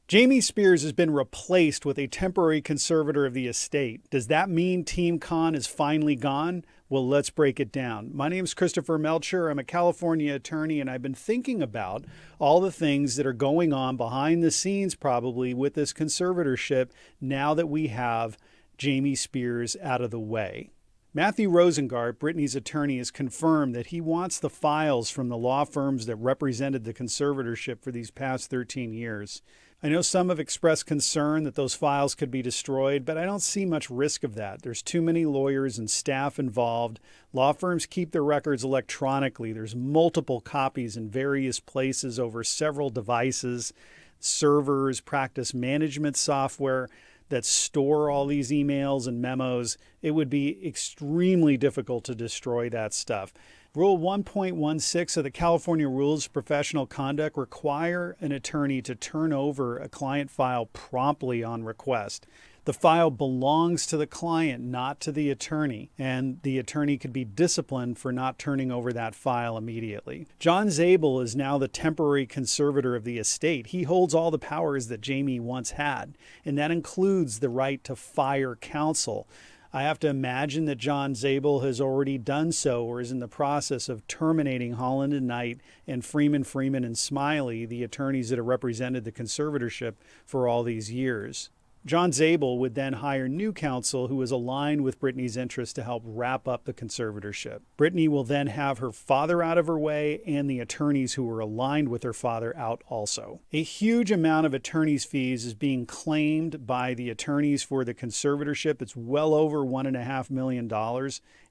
Jamie Spears has been replaced with a temporary conservator of the estate. Does that mean Team Con is finally gone? Well, let's break it down. My name is Christopher Melcher. I'm a California attorney, and I've been thinking about all the things that are going on behind the scenes probably with this conservatorship now that we have Jamie Spears out of the way. Matthew Rosengart, Britney's attorney, has confirmed that he wants the files from the law firms that represented the conservatorship for these past 13 years. I know some have expressed concern that those files could be destroyed, but I don't see much risk of that. There's too many lawyers and staff involved. Law firms keep their records electronically. There's multiple copies in various places over several devices, servers, practice management software that store all these emails and memos. It would be extremely difficult to destroy that stuff. Rule 1.16 of the California Rules of Professional Conduct require an attorney to turn over a client file promptly on request. The file belongs to the client, not to the attorney, and the attorney could be disciplined for not turning over that file immediately. John Zabel is now the temporary conservator of the estate. He holds all the powers that Jamie once had, and that includes the right to fire counsel. I have to imagine that John Zabel has already done so or is in the process of terminating Holland and Knight and Freeman and Smiley, the attorneys that have represented the conservatorship for all these years. John Zabel would then hire new counsel who is aligned with Britney's interests to help wrap up the conservatorship. Britney will then have her father out of her way and the attorneys who were aligned with her father out also. A huge amount of attorney's fees is being claimed by the attorneys for the conservatorship. It's well over $1.5 million.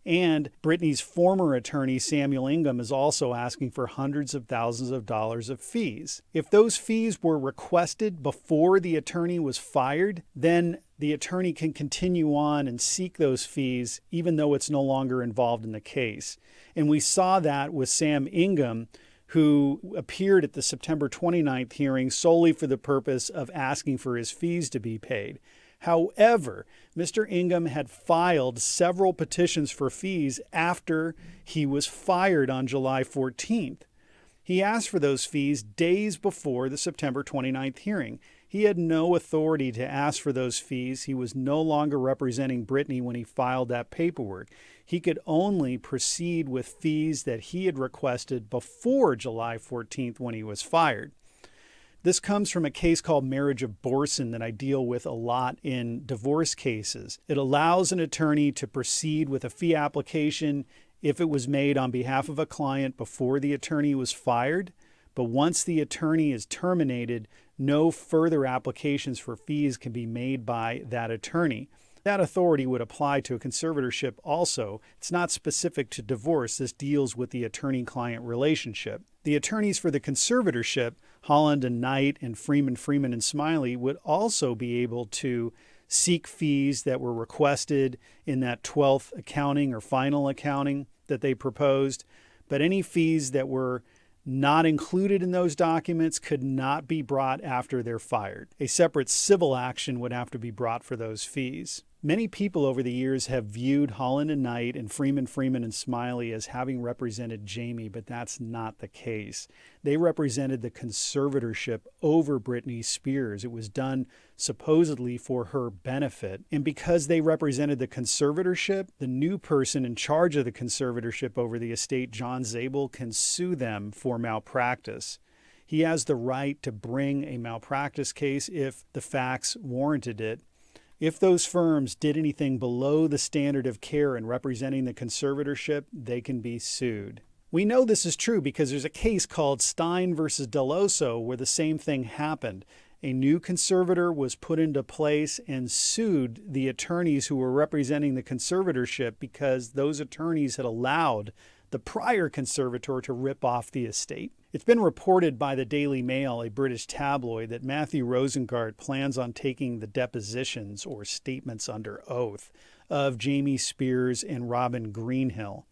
And Britney's former attorney, Samuel Ingham, is also asking for hundreds of thousands of dollars of fees. If those fees were requested before the attorney was fired, then the attorney can continue on and seek those fees even though it's no longer involved in the case. And we saw that with Sam Ingham, who appeared at the September 29th hearing solely for the purpose of asking for his fees to be paid. However, Mr. Ingham had filed several petitions for fees after he was fired on July 14th. He asked for those fees days before the September 29th hearing. He had no authority to ask for those fees. He was no longer representing Britney when he filed that paperwork. He could only proceed with fees that he had requested before July 14th when he was fired. This comes from a case called Marriage of Borson that I deal with a lot in divorce cases. It allows an attorney to proceed with a fee application if it was made on behalf of a client before the attorney was fired, but once the attorney is terminated, no further applications for fees can be made by that attorney. That authority would apply to a conservatorship also. It's not specific to divorce. This deals with the attorney-client relationship. The attorneys for the conservatorship, Holland and Knight and Freeman and Smiley, would also be able to seek fees that were requested in that 12th accounting or final accounting that they proposed. But any fees that were not included in those documents could not be brought after they're fired. A separate civil action would have to be brought for those fees. Many people over the years have viewed Holland and Knight and Freeman and Smiley as having represented Jamie, but that's not the case. They represented the conservatorship over Britney Spears. It was done supposedly for her benefit. And because they represented the conservatorship, the new person in charge of the conservatorship over the estate, John Zabel, can sue them for malpractice. He has the right to bring a malpractice case if the facts warranted it. If those firms did anything below the standard of care in representing the conservatorship, they can be sued. We know this is true because there's a case called Stein versus Deloso where the same thing happened. A new conservator was put into place and sued the attorneys who were representing the conservatorship because those attorneys had allowed the prior conservator to rip off the estate. It's been reported by the Daily Mail, a British tabloid, that Matthew Rosengart plans on taking the depositions or statements under oath of Jamie Spears and Robin Greenhill.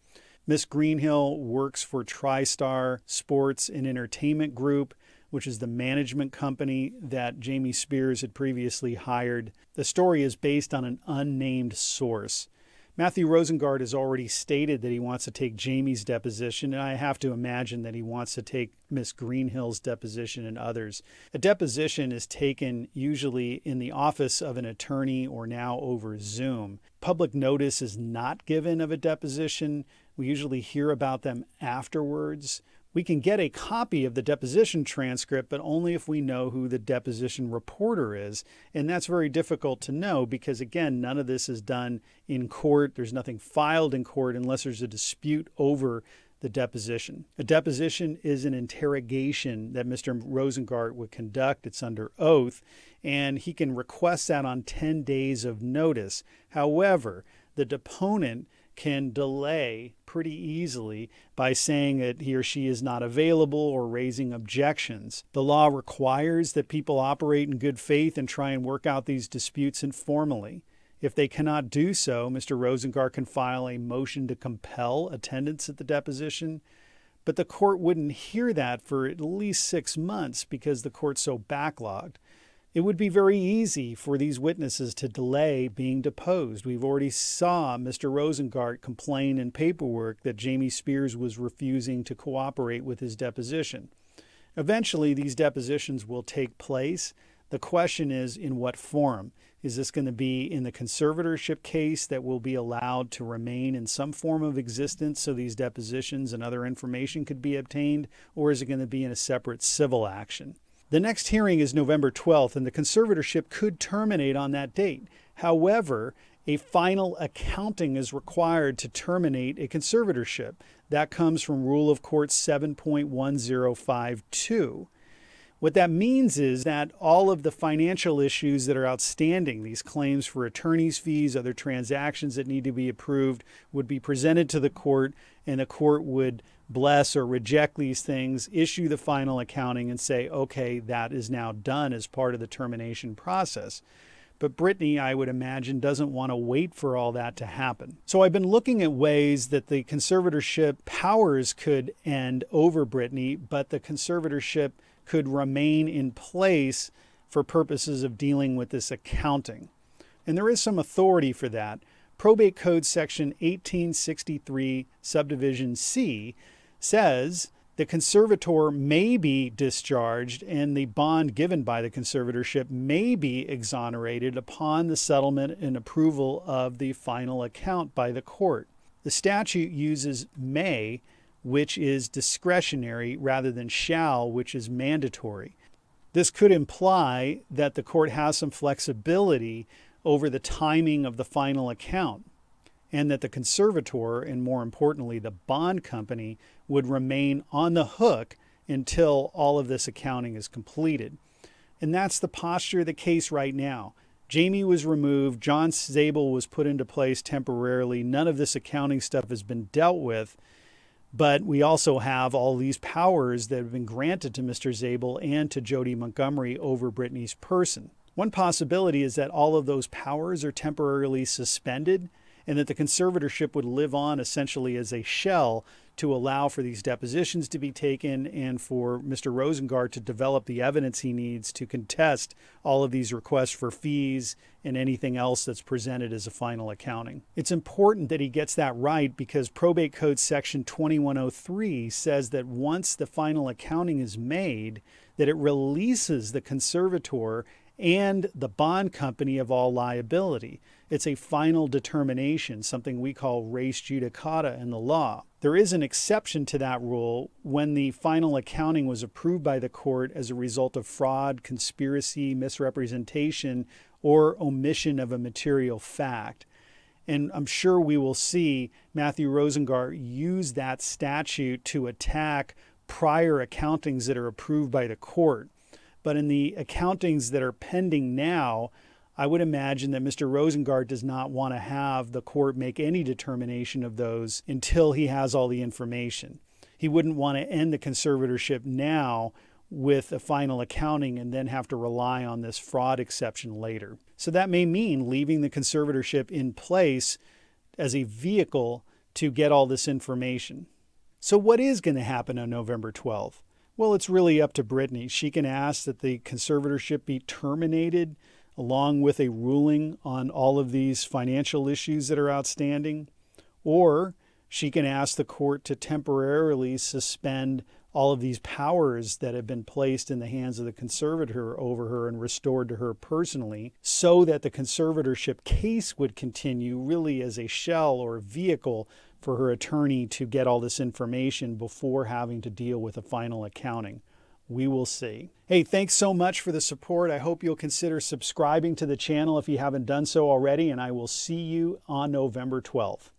Miss Greenhill works for TriStar Sports and Entertainment Group, which is the management company that Jamie Spears had previously hired. The story is based on an unnamed source. Matthew Rosengart has already stated that he wants to take Jamie's deposition, and I have to imagine that he wants to take Miss Greenhill's deposition and others. A deposition is taken usually in the office of an attorney or now over Zoom. Public notice is not given of a deposition. We usually hear about them afterwards. We can get a copy of the deposition transcript, but only if we know who the deposition reporter is. And that's very difficult to know because, again, none of this is done in court. There's nothing filed in court unless there's a dispute over the deposition. A deposition is an interrogation that Mr. Rosengart would conduct. It's under oath, and he can request that on 10 days of notice. However, the deponent can delay pretty easily by saying that he or she is not available or raising objections. The law requires that people operate in good faith and try and work out these disputes informally. If they cannot do so, Mr. Rosengart can file a motion to compel attendance at the deposition, but the court wouldn't hear that for at least 6 months because the court's so backlogged. It would be very easy for these witnesses to delay being deposed. We've already saw Mr. Rosengart complain in paperwork that Britney Spears was refusing to cooperate with his deposition. Eventually, these depositions will take place. The question is, in what forum? Is this going to be in the conservatorship case that will be allowed to remain in some form of existence so these depositions and other information could be obtained, or is it going to be in a separate civil action? The next hearing is November 12th, and the conservatorship could terminate on that date. However, a final accounting is required to terminate a conservatorship. That comes from Rule of Court 7.1052. What that means is that all of the financial issues that are outstanding, these claims for attorney's fees, other transactions that need to be approved, would be presented to the court, and the court would bless or reject these things, issue the final accounting, and say, okay, that is now done as part of the termination process. But Britney, I would imagine, doesn't want to wait for all that to happen. So I've been looking at ways that the conservatorship powers could end over Britney, but the conservatorship could remain in place for purposes of dealing with this accounting. And there is some authority for that. Probate Code Section 1863, Subdivision C, says the conservator may be discharged and the bond given by the conservatorship may be exonerated upon the settlement and approval of the final account by the court. The statute uses may, which is discretionary, rather than shall, which is mandatory. This could imply that the court has some flexibility over the timing of the final account, and that the conservator, and more importantly, the bond company, would remain on the hook until all of this accounting is completed. And that's the posture of the case right now. Jamie was removed. John Zabel was put into place temporarily. None of this accounting stuff has been dealt with. But we also have all these powers that have been granted to Mr. Zabel and to Jody Montgomery over Britney's person. One possibility is that all of those powers are temporarily suspended and that the conservatorship would live on essentially as a shell to allow for these depositions to be taken and for Mr. Rosengart to develop the evidence he needs to contest all of these requests for fees and anything else that's presented as a final accounting. It's important that he gets that right because Probate Code Section 2103 says that once the final accounting is made, that it releases the conservator and the bond company of all liability. It's a final determination, something we call res judicata in the law. There is an exception to that rule when the final accounting was approved by the court as a result of fraud, conspiracy, misrepresentation, or omission of a material fact. And I'm sure we will see Matthew Rosengart use that statute to attack prior accountings that are approved by the court. But in the accountings that are pending now, I would imagine that Mr. Rosengart does not want to have the court make any determination of those until he has all the information. He wouldn't want to end the conservatorship now with a final accounting and then have to rely on this fraud exception later. So that may mean leaving the conservatorship in place as a vehicle to get all this information. So what is going to happen on November 12th? Well, it's really up to Britney. She can ask that the conservatorship be terminated along with a ruling on all of these financial issues that are outstanding, or she can ask the court to temporarily suspend all of these powers that have been placed in the hands of the conservator over her and restored to her personally, so that the conservatorship case would continue really as a shell or vehicle for her attorney to get all this information before having to deal with a final accounting. We will see. Hey, thanks so much for the support. I hope you'll consider subscribing to the channel if you haven't done so already, and I will see you on November 12th.